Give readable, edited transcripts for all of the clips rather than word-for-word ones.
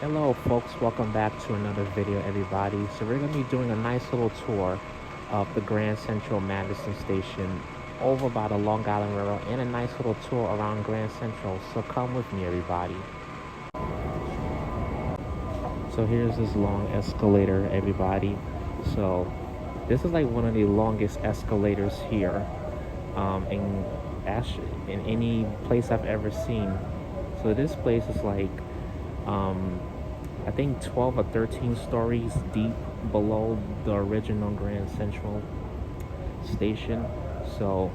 Hello folks, welcome back to another video everybody. So we're going to be doing a nice little tour of the Grand Central Madison station over by the Long Island Railroad and a nice little tour around Grand Central. So come with me everybody. So here's this long escalator everybody. So this is like one of the longest escalators here in any place I've ever seen. So this place is like I think 12 or 13 stories deep below the original Grand Central station. So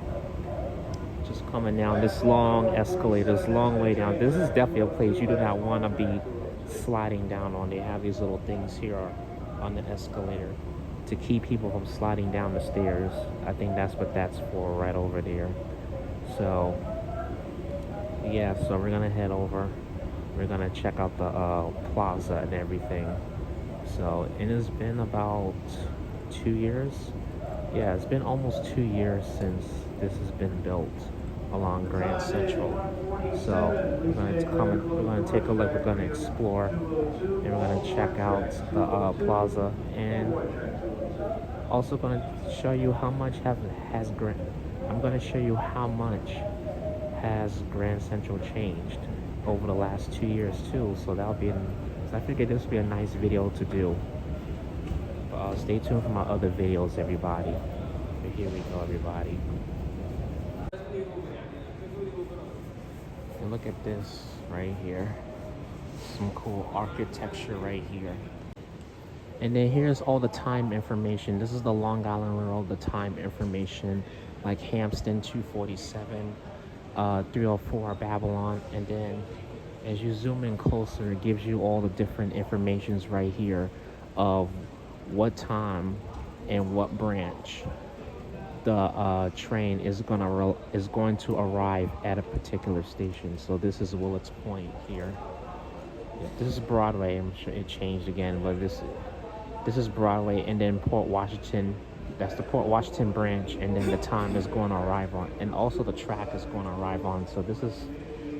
just coming down this long escalator, this long way down. This is definitely a place you do not want to be sliding down on. They have these little things here on the escalator to keep people from sliding down the stairs. I think that's what that's for right over there. So yeah, so we're gonna head over. We're gonna check out the plaza and everything. So it has been about 2 years. Yeah, it's been almost 2 years since this has been built along Grand Central. So we're gonna take a look. We're gonna explore, and we're gonna check out the plaza, and also gonna show you how much has Grand. I'm gonna show you how much has Grand Central changed over the last 2 years too. So that'll be so I figured this would be a nice video to do. Stay tuned for my other videos everybody. But here we go everybody. And look at this right here. Some cool architecture right here. And then here's all the time information. This is the Long Island Railroad, the time information, like Hampton 247, 304 Babylon. And then as you zoom in closer, it gives you all the different informations right here of what time and what branch the train is going to arrive at a particular station. So this is Willets Point here. This is Broadway. I'm sure it changed again, but this is Broadway, and then Port Washington. That's the Port Washington branch, and then the time is going to arrive on, and also the track is going to arrive on. So this is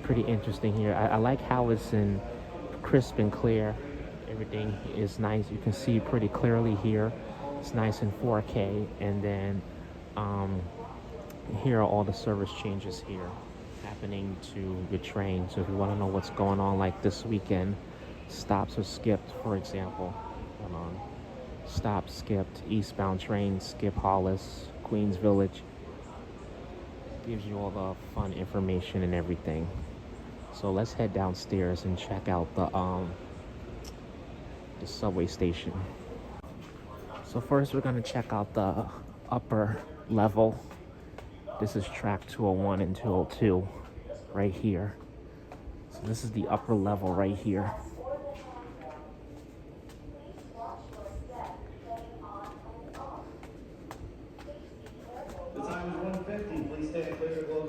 pretty interesting here. I like how it's in crisp and clear. Everything is nice. You can see pretty clearly here. It's nice in 4K, and then here are all the service changes here happening to your train. So if you want to know what's going on, like this weekend, stops are skipped, for example. Hold on. Stop skipped, eastbound train skip Hollis, Queens Village. Gives you all the fun information and everything. So let's head downstairs and check out the subway station. So first we're gonna check out the upper level. This is track 201 and 202 right here. So this is the upper level right here.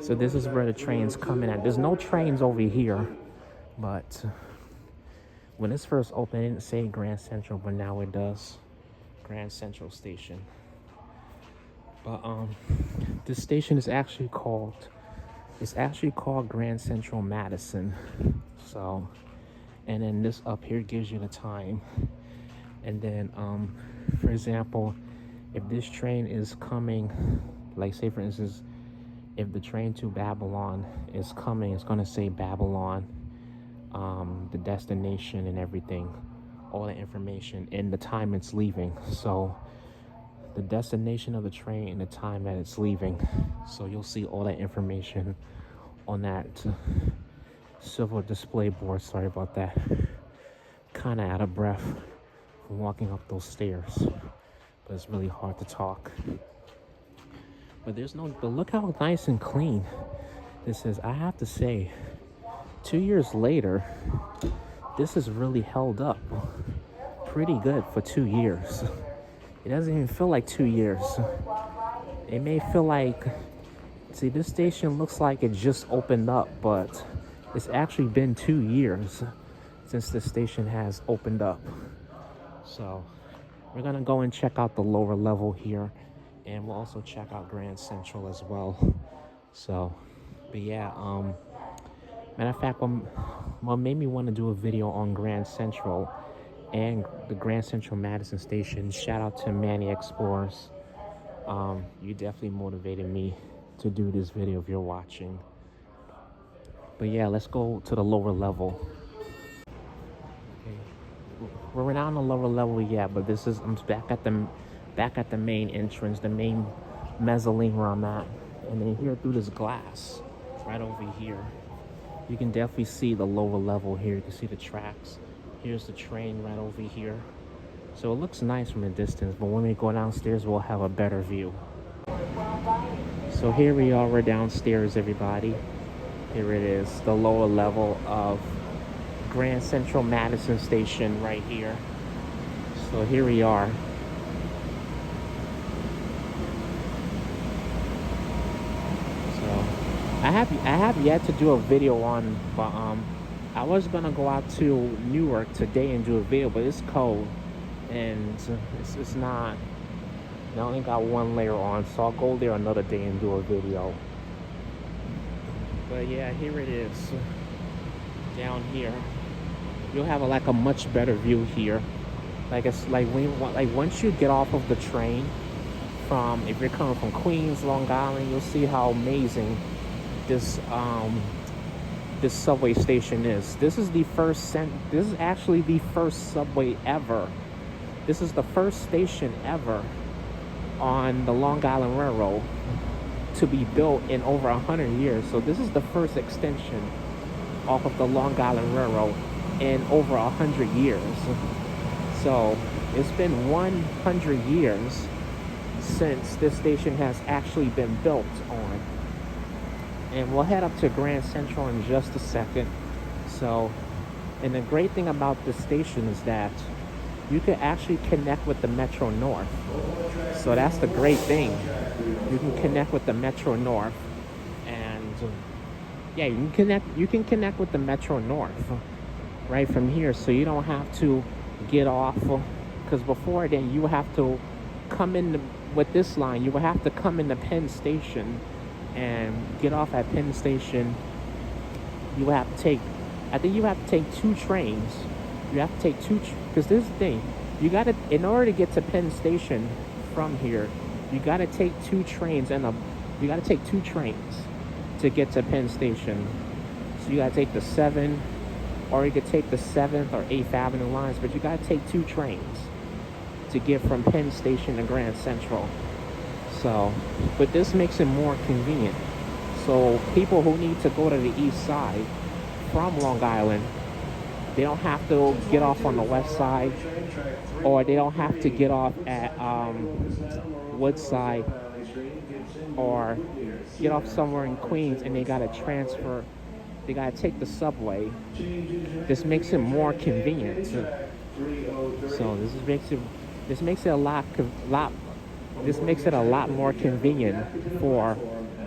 So this is where the trains come in at. There's no trains over here, but when this first opened, it didn't say Grand Central, but now it does. Grand Central Station. But this station is actually called Grand Central Madison. So, and then this up here gives you the time. And then for example, if this train is coming, like say for instance, if the train to Babylon is coming, it's going to say Babylon, the destination and everything, all the information, and the time it's leaving. So the destination of the train and the time that it's leaving. So you'll see all that information on that silver display board. Sorry about that. Kind of out of breath from walking up those stairs, but it's really hard to talk. But look how nice and clean this is. I have to say, 2 years later, this is really held up pretty good for 2 years. It doesn't even feel like 2 years. It may feel like, see, this station looks like it just opened up, but it's actually been 2 years since this station has opened up. So we're gonna go and check out the lower level here, and we'll also check out Grand Central as well. So, but yeah, Matter of fact, what made me want to do a video on Grand Central and the Grand Central Madison station, shout out to Manny Explorers. You definitely motivated me to do this video if you're watching. But yeah, let's go to the lower level. Okay. We're not on the lower level yet, but this is I'm back at the main entrance, the main mezzanine where I'm at. And then here through this glass, right over here, you can definitely see the lower level here. You can see the tracks. Here's the train right over here. So it looks nice from a distance, but when we go downstairs, we'll have a better view. So here we are, we're downstairs, everybody. Here it is, the lower level of Grand Central Madison Station right here. So here we are. So I have yet to do a video on, but I was gonna go out to Newark today and do a video, but it's cold and it's not. I only got one layer on, so I'll go there another day and do a video. But yeah, here it is. Down here, you'll have like a much better view here. Like it's like once you get off of the train from, if you're coming from Queens, Long Island, you'll see how amazing this this subway station is. This is actually the first subway ever. This is the first station ever on the Long Island Railroad to be built in over 100 years. So this is the first extension off of the Long Island Railroad in over 100 years. So it's been 100 years since this station has actually been built on. And we'll head up to Grand Central in just a second. So, and the great thing about this station is that you can actually connect with the Metro North. So that's the great thing. You can connect with the Metro North, and yeah, you can connect with the Metro North right from here. So you don't have to get off, because before then you have to come in with this line. You would have to come into Penn Station and get off at Penn Station. You have to take, I think you have to take 2 trains. You have to take 2, because this is the thing. You gotta, in order to get to Penn Station from here, you gotta take 2 trains you gotta take 2 trains to get to Penn Station. So you gotta take the 7, or you could take the 7th or 8th Avenue lines, but you gotta take 2 trains to get from Penn Station to Grand Central. So, but this makes it more convenient. So people who need to go to the east side from Long Island, they don't have to get off on the west side, or they don't have to get off at Woodside, or get off somewhere in Queens and they gotta transfer. They gotta take the subway. This makes it more convenient. So this makes it a lot more convenient for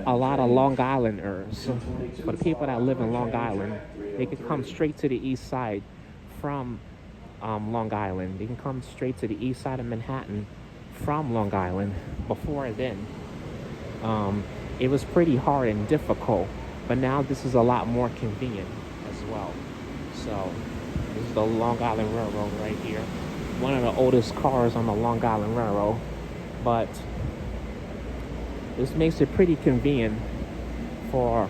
a lot of Long Islanders. For the people that live in Long Island, they can come straight to the east side from Long Island. They can come straight to the east side of Manhattan from Long Island. Before then, it was pretty hard and difficult, but now this is a lot more convenient as well. So this is the Long Island Railroad right here. One of the oldest cars on the Long Island Railroad, but this makes it pretty convenient for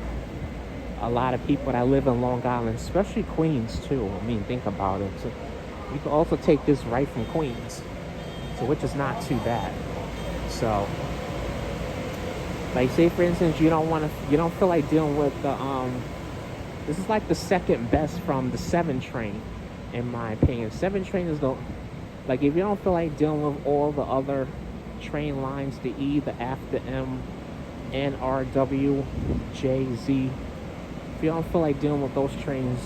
a lot of people that live in Long Island, especially Queens too. I mean, think about it. So you can also take this right from Queens, so which is not too bad. So, like, say for instance, you don't feel like dealing with the this is like the second best from the 7 train, in my opinion. 7 train is the, like, if you don't feel like dealing with all the other train lines, the E, the F, the M, N, R, W, J, Z, if you don't feel like dealing with those trains,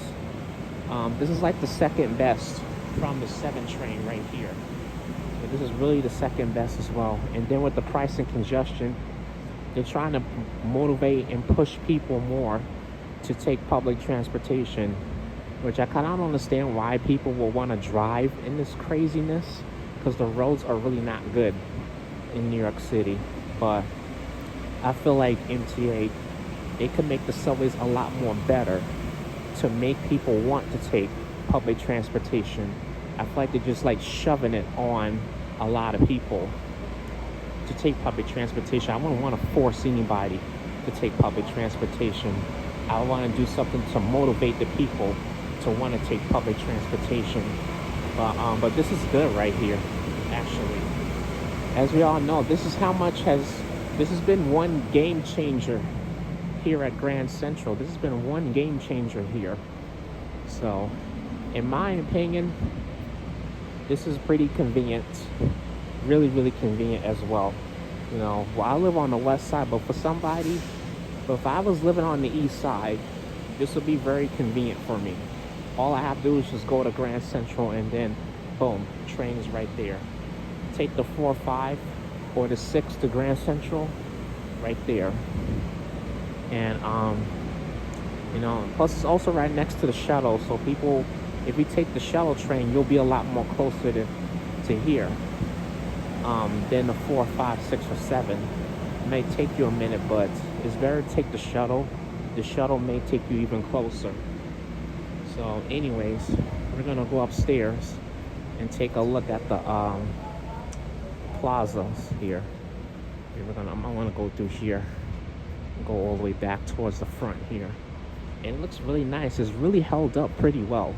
this is like the second best from the 7 train right here. So this is really the second best as well. And then with the price and congestion, they're trying to motivate and push people more to take public transportation, which I kind of don't understand why people will want to drive in this craziness, because the roads are really not good in New York City. But I feel like MTA, they could make the subways a lot more better to make people want to take public transportation. I feel like they're just like shoving it on a lot of people to take public transportation. I wouldn't want to force anybody to take public transportation. I want to do something to motivate the people to want to take public transportation. But this is good right here, actually. As we all know, this has been one game changer here at Grand Central. This has been one game changer here. So, in my opinion, this is pretty convenient. Really, really convenient as well. You know, well, I live on the west side, but if I was living on the east side, this would be very convenient for me. All I have to do is just go to Grand Central and then, boom, train's right there. Take the 4-5 or the 6 to Grand Central, right there. And, you know, plus it's also right next to the shuttle. So people, if you take the shuttle train, you'll be a lot more closer to here than the 4, 5, 6, or 7. It may take you a minute, but it's better to take the shuttle. The shuttle may take you even closer. So anyways, we're gonna go upstairs and take a look at the plazas here. I'm gonna go through here, go all the way back towards the front here. And it looks really nice. It's really held up pretty well.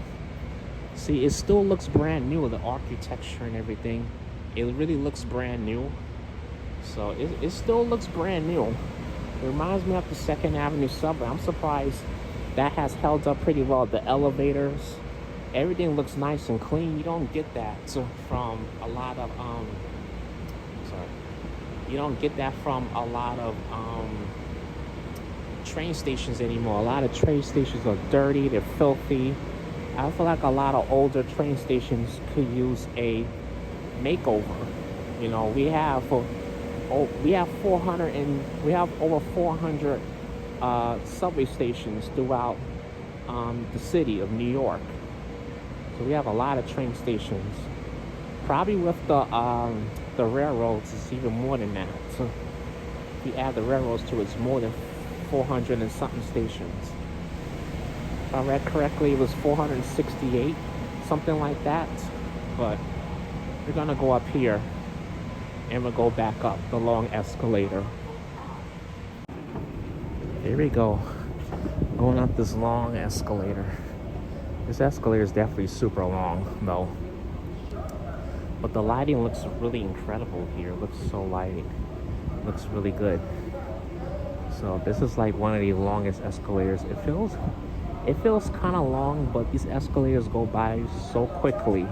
See, it still looks brand new, the architecture and everything. It really looks brand new. So it still looks brand new. It reminds me of the 2nd Avenue subway. I'm surprised that has held up pretty well. The elevators, everything looks nice and clean. You don't get that from a lot of you don't get that from a lot of train stations anymore. A lot of train stations are dirty, they're filthy. I feel like a lot of older train stations could use a makeover. You know, we have over 400 subway stations throughout the city of New York. So we have a lot of train stations. Probably with the railroads, it's even more than that. So if you add the railroads to it, it's more than 400 and something stations. If I read correctly, it was 468, something like that. But we're gonna go up here and we'll go back up the long escalator. Here we go, going up this long escalator. This escalator is definitely super long though. But the lighting looks really incredible here. It looks so lighting. It looks really good. So this is like one of the longest escalators. It feels kind of long, but these escalators go by so quickly.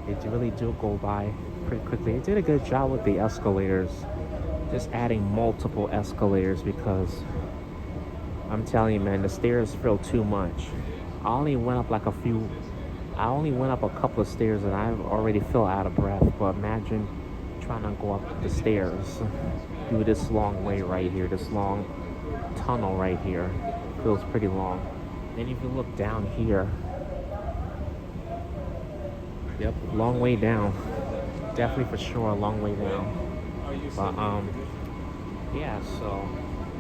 They really do go by pretty quickly. They did a good job with the escalators. Just adding multiple escalators, because I'm telling you, man, the stairs feel too much. I only went up a couple of stairs and I already feel out of breath. But imagine trying to go up the stairs through this long way right here, this long tunnel right here. Feels pretty long. Then if you look down here, yep, long way down. Definitely for sure a long way down. But yeah, so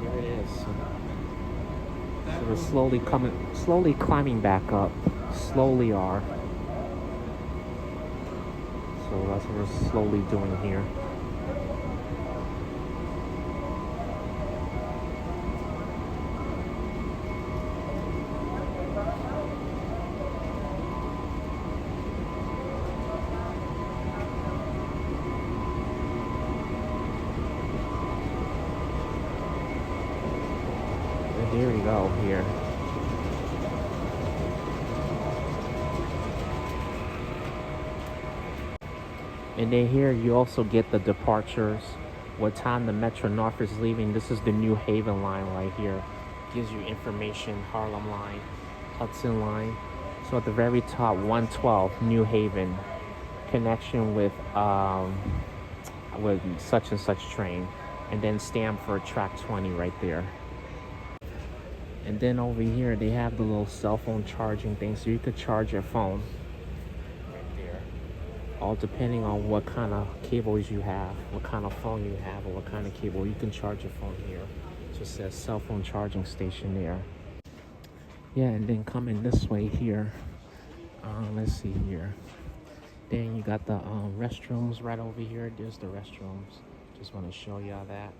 here it is. So we're slowly climbing back up. Slowly are. So that's what we're slowly doing here. And here we go here. And then here you also get the departures, what time the Metro North is leaving. This is the New Haven line right here. Gives you information, Harlem line, Hudson line. So at the very top, 112 New Haven, connection with such and such train. And then Stamford track 20 right there. And then over here they have the little cell phone charging thing, so you could charge your phone. All depending on what kind of cables you have, what kind of phone you have, or what kind of cable. You can charge your phone here. It just says cell phone charging station there. Yeah, and then coming this way here, let's see here. Then you got the restrooms right over here. There's the restrooms. Just want to show y'all that.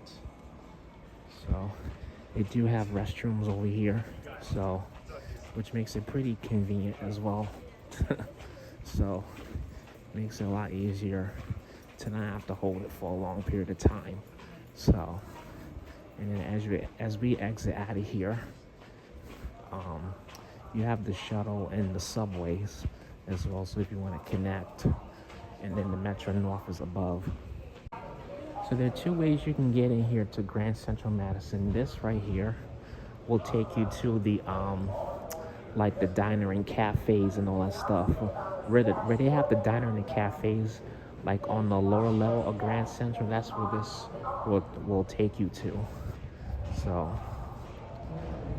So they do have restrooms over here, so which makes it pretty convenient as well. So makes it a lot easier to not have to hold it for a long period of time. So, and then as we exit out of here, you have the shuttle and the subways as well. So if you want to connect, and then the Metro North is above. So there are two ways you can get in here to Grand Central Madison. This right here will take you to the like the diner and cafes and all that stuff. Where they have the diner and the cafes, like on the lower level of Grand Central, that's where this will take you to. So,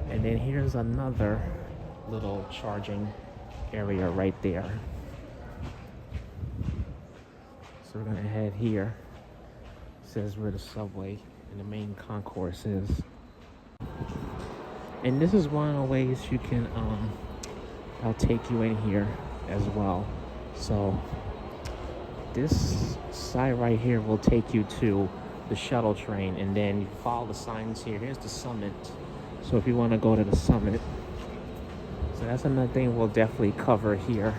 and then here's another little charging area right there. So we're gonna head here. It says where the subway and the main concourse is. And this is one of the ways you can I'll take you in here as well. So this side right here will take you to the shuttle train, and then you follow the signs here. Here's the summit. So if you want to go to the summit, so that's another thing we'll definitely cover here.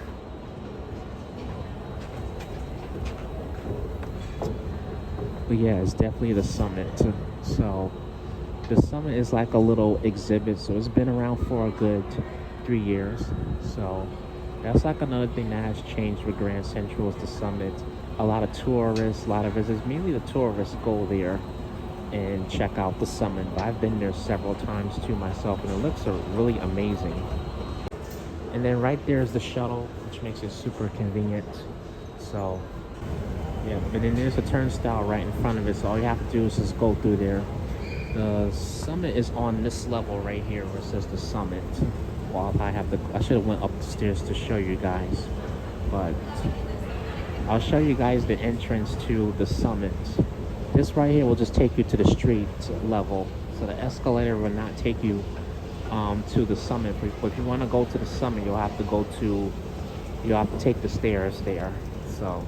But yeah, it's definitely the summit. So the summit is like a little exhibit, so it's been around for a good 3 years. So that's like another thing that has changed with Grand Central is the summit. A lot of tourists, a lot of visitors, mainly the tourists go there and check out the summit. But I've been there several times too myself, and it looks really amazing. And then right there is the shuttle, which makes it super convenient. So yeah, but then there's a turnstile right in front of it, so all you have to do is just go through there. The summit is on this level right here where it says the summit. Well, I should have went up the stairs to show you guys, but I'll show you guys the entrance to the summit. This right here will just take you to the street level, so the escalator will not take you to the summit. But if you want to go to the summit, you'll have to take the stairs there. So,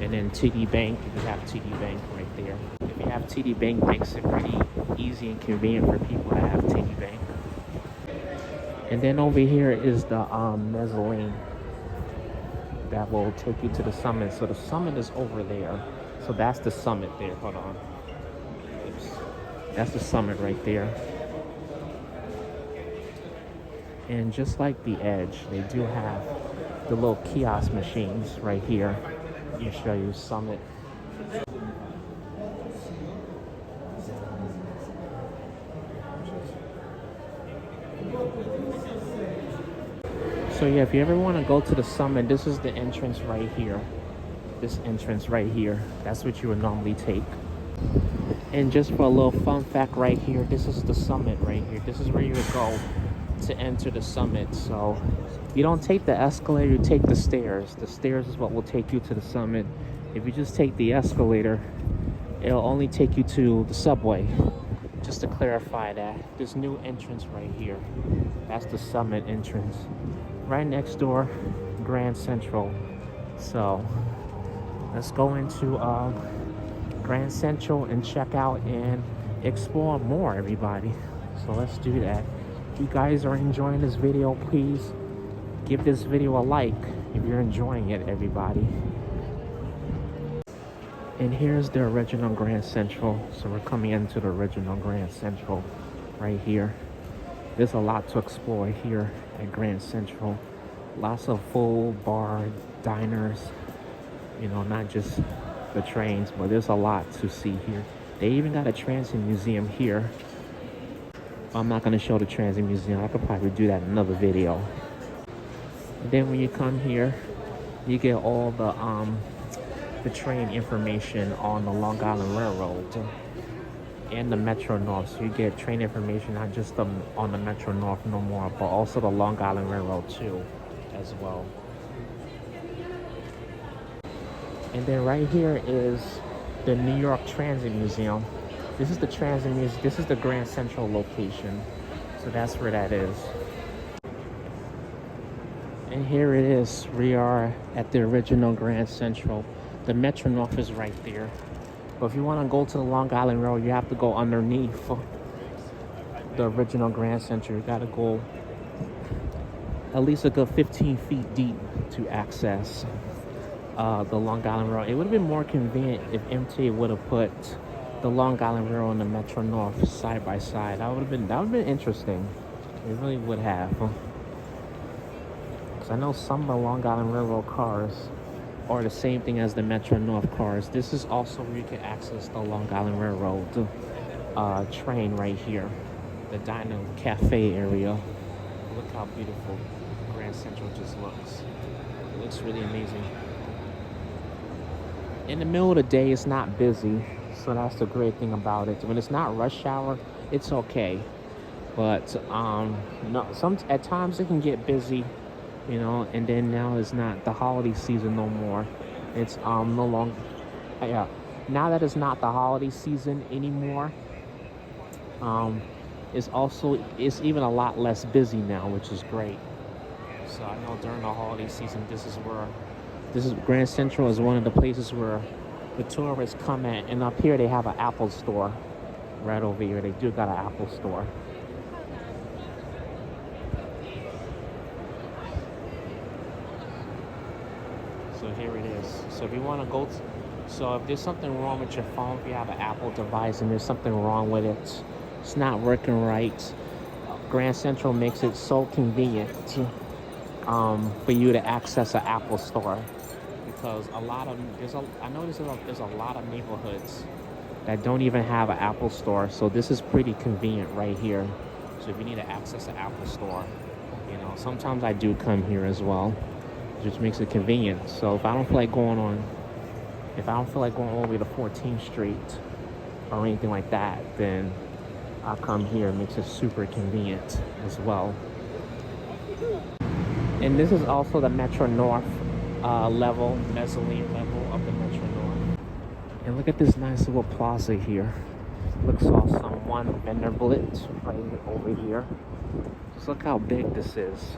and then TD Bank, if you have TD Bank right there. If you have TD Bank, makes it pretty easy and convenient for people that have TD Bank. And then over here is the mezzanine that will take you to the summit. So the summit is over there. So that's the summit there. Hold on. Oops. That's the summit right there. And just like the Edge, they do have the little kiosk machines right here. Let me show you summit. So yeah, if you ever want to go to the summit, this is the entrance right here. This entrance right here. That's what you would normally take. And just for a little fun fact right here, this is the summit right here. This is where you would go to enter the summit. So you don't take the escalator, you take the stairs. The stairs is what will take you to the summit. If you just take the escalator, it'll only take you to the subway. Just to clarify that, this new entrance right here, that's the summit entrance. Right next door, Grand Central. So let's go into Grand Central and check out and explore more, everybody. So let's do that. If you guys are enjoying this video, please give this video a like if you're enjoying it, everybody. And here's the original Grand Central. So we're coming into the original Grand Central right here. There's a lot to explore here at Grand Central. Lots of full bar diners, you know, not just the trains, but there's a lot to see here. They even got a transit museum here. I'm not going to show the transit museum. I could probably do that in another video. And then when you come here, you get all the train information on the Long Island Railroad and the Metro North. So you get train information not just on the Metro North no more, but also the Long Island Railroad too as well. And then right here is the New York Transit Museum. This is the Transit Museum. This is the Grand Central location. So that's where that is. And here it is. We are at the original Grand Central. The Metro North is right there. But if you want to go to the Long Island Railroad, you have to go underneath the original Grand Central. You got to go at least a good 15 feet deep to access the Long Island Railroad. It would have been more convenient if MTA would have put the Long Island Railroad and the Metro North side by side. That would have been interesting. It really would have. Because I know some of the Long Island Railroad cars are the same thing as the Metro North cars. This is also where you can access the Long Island Railroad train right here. The Diner Cafe area. Look how beautiful Grand Central just looks. It looks really amazing. In the middle of the day, it's not busy. So that's the great thing about it. When it's not rush hour, it's okay. But no, at times it can get busy, you know. And then now it's not the holiday season no more. It's no longer. Yeah, now that it's not the holiday season anymore. It's even a lot less busy now, which is great. So I know during the holiday season, this is Grand Central is one of the places where the tourists come in. And up here they have an Apple store. Right over here, they do got an Apple store. So here it is. So if you want to go so if there's something wrong with your phone, if you have an Apple device and there's something wrong with it, it's not working right, Grand Central makes it so convenient for you to access an Apple store. Because I know there's a lot of neighborhoods that don't even have an Apple store. So this is pretty convenient right here. So if you need to access an Apple store, you know, sometimes I do come here as well, which makes it convenient. So if I don't feel like going all the way to 14th Street or anything like that, then I'll come here. It makes it super convenient as well. And this is also the Metro North mezzanine level of the Metro North. And look at this nice little plaza here. Looks awesome. One Vanderbilt right over here. Just look how big this is.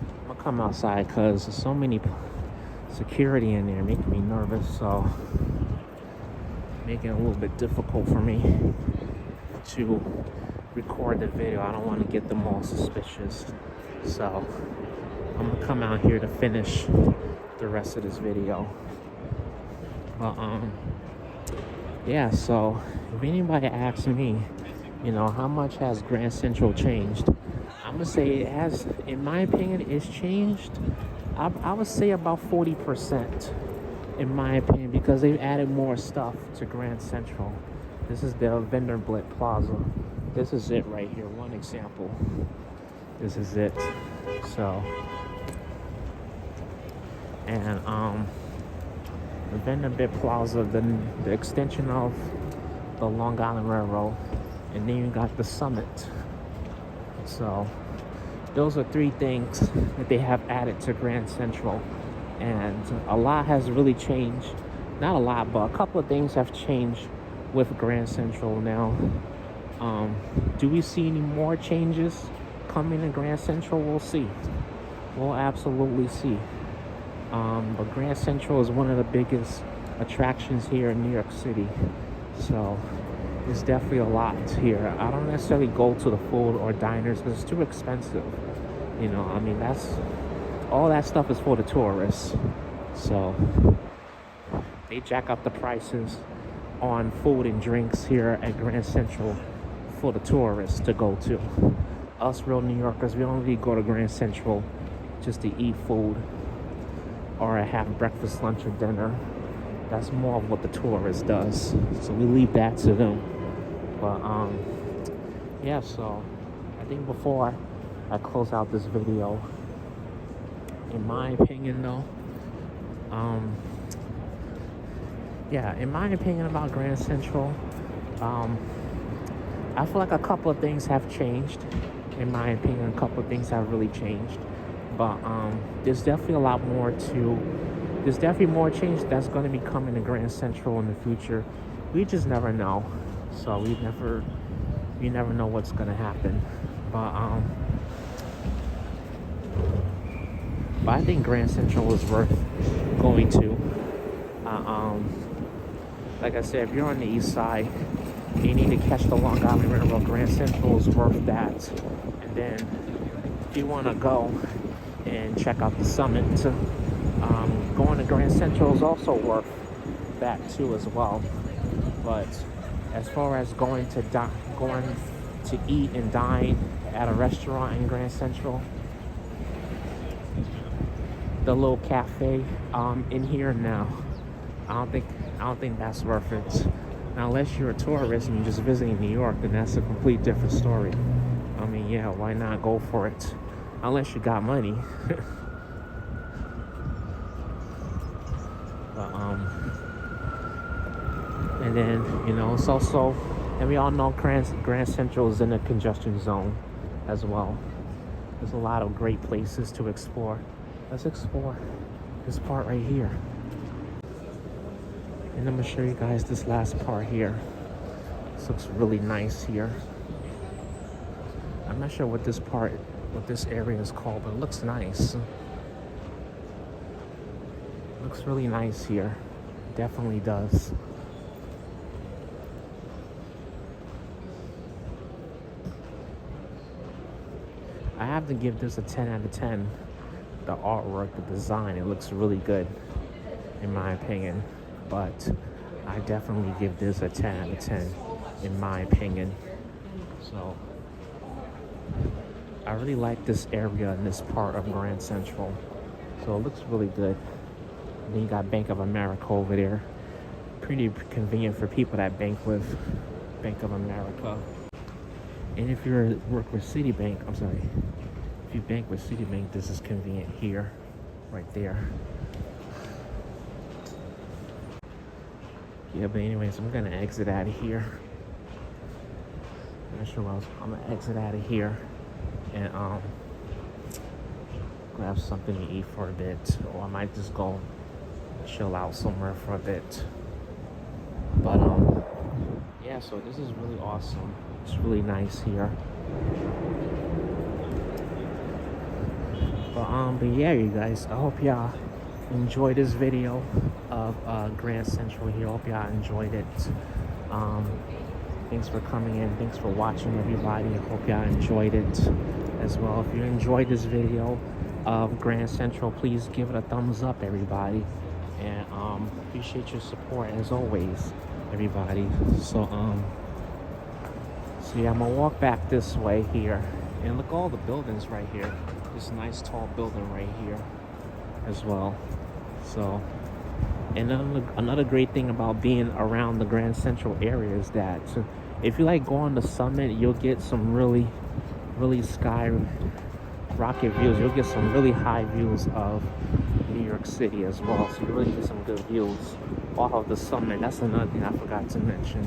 I'm gonna come outside because there's so many security in there making me nervous, so making it a little bit difficult for me to record the video. I don't want to get them all suspicious, so I'm gonna come out here to finish the rest of this video. But yeah, so if anybody asks me, you know, how much has Grand Central changed, I'm gonna say it has, in my opinion, it's changed. I would say about 40%, in my opinion, because they've added more stuff to Grand Central. This is the Vanderbilt Plaza. This is it right here. One example. This is it. So, and the Vanderbilt Plaza, the extension of the Long Island Railroad, and then you got the Summit. So those are three things that they have added to Grand Central, and a lot has really changed. Not a lot, but a couple of things have changed with Grand Central now. Do we see any more changes coming to Grand Central? We'll see. We'll absolutely see. But Grand Central is one of the biggest attractions here in New York City. So it's definitely a lot here. I don't necessarily go to the food or diners because it's too expensive. You know, I mean, all that stuff is for the tourists. So they jack up the prices on food and drinks here at Grand Central for the tourists to go to. Us real New Yorkers, we don't really go to Grand Central just to eat food or have breakfast, lunch, or dinner. That's more of what the tourist does. So we leave that to them. But yeah, so I think before I close out this video, in my opinion though, yeah, in my opinion about Grand Central, I feel like a couple of things have changed. In my opinion, a couple of things have really changed. But there's definitely a lot more there's definitely more change that's going to be coming to Grand Central in the future. We just never know. So we never know what's going to happen. But But I think Grand Central was worth going to. Like I said, if you're on the east side, you need to catch the Long Island Railroad. Grand Central is worth that. And then if you want to go and check out the summit, going to Grand Central is also worth that too as well. But as far as going to eat and dine at a restaurant in Grand Central, the little cafe in here, now I don't think that's worth it. Now, unless you're a tourist and you're just visiting New York, then that's a complete different story. I mean, yeah, why not go for it? Unless you got money. But, and then, it's also, and we all know Grand Central is in a congestion zone as well. There's a lot of great places to explore. Let's explore this part right here. And I'm gonna show you guys this last part here. This looks really nice here. I'm not sure what this area is called, but it looks nice. Looks really nice here. Definitely does. I have to give this a 10 out of 10. The artwork, the design, it looks really good in my opinion. But I definitely give this a 10 out of 10 in my opinion. So I really like this area and this part of Grand Central. So it looks really good. And then you got Bank of America over there. Pretty convenient for people that bank with Bank of America. And if you work with Citibank, if you bank with Citibank, this is convenient here, right there. Yeah, but anyways, I'm gonna exit out of here. I'm not sure what else. I'm gonna exit out of here and grab something to eat for a bit, or I might just go chill out somewhere for a bit. But yeah, so this is really awesome. It's really nice here. But yeah, you guys, I hope y'all enjoyed this video of Grand Central here. Hope y'all enjoyed it. Thanks for coming in. Thanks for watching, everybody. Hope y'all enjoyed it as well. If you enjoyed this video of Grand Central, please give it a thumbs up, everybody. And appreciate your support as always, everybody. So yeah, I'm gonna walk back this way here, and look all the buildings right here. This nice tall building right here as well. So, and another great thing about being around the Grand Central area is that if you like go on the summit, you'll get some really skyrocket views. You'll get some really high views of New York City as well. So you really get some good views off of the summit. That's another thing I forgot to mention.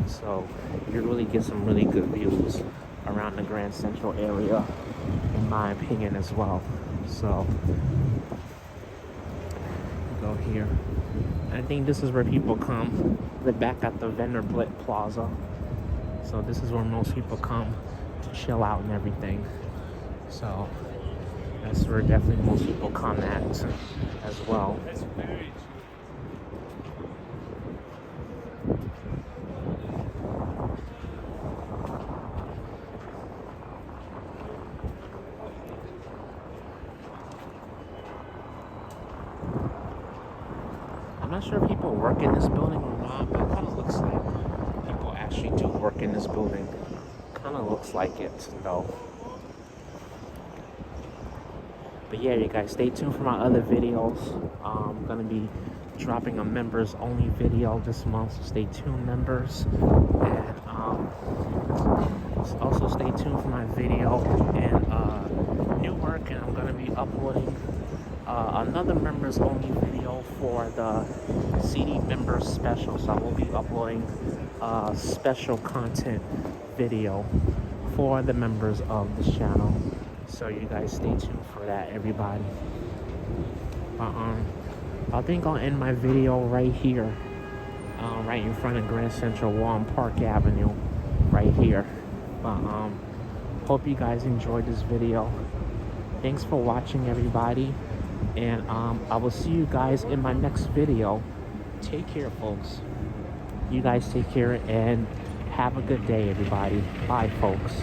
So you really get some really good views around the Grand Central area, in my opinion as well. So go here. I think this is where people come. We're back at the Vanderbilt Plaza. So this is where most people come to chill out and everything. So that's where definitely most people come at as well. I'm not sure if people work in this building or not, but it kind of looks like people actually do work in this building. Kind of looks like it, though. But yeah, you guys, stay tuned for my other videos. I'm going to be dropping a members only video this month, so stay tuned, members. And also stay tuned for my video in Newark, and I'm going to be uploading another members only video for the CD members special. So I will be uploading a special content video for the members of this channel. So you guys stay tuned for that, everybody. I think I'll end my video right here, right in front of Grand Central Wall Park Avenue, right here. But hope you guys enjoyed this video, Thanks for watching, everybody. And I will see you guys in my next video. Take care, folks. You guys take care and have a good day, everybody. Bye, folks.